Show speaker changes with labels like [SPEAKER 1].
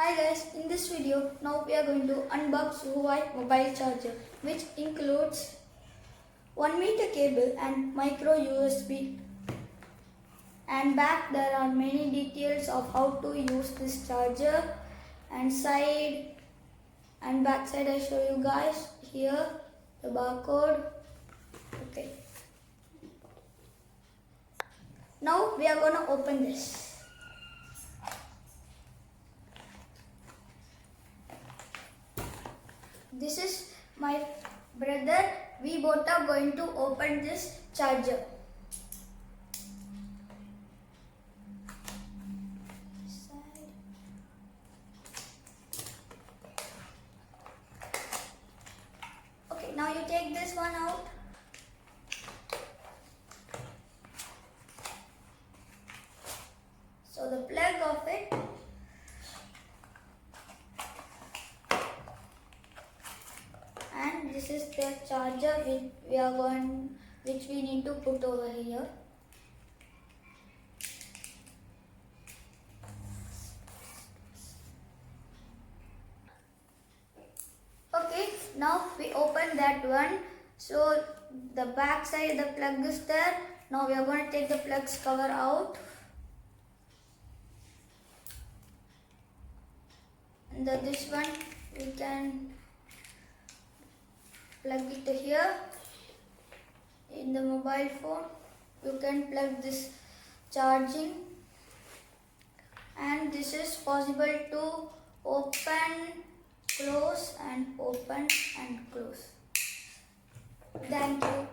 [SPEAKER 1] Hi guys, in this video, now we are going to unbox Huawei mobile charger, which includes 1 meter cable and micro USB. And back there are many details of how to use this charger, and side and back side I show you guys here the barcode. Okay. Now we are gonna open this. This is my brother. We both are going to open this charger. Okay, now you take this one out. So the plug of it. And this is the charger which we need to put over here. Okay, now we open that one. So the back side the plug is there. Now we are going to take the plug's cover out. And this one we can plug it here. In the mobile phone you can plug this charging, and this is possible to open, close and open and close. Thank you.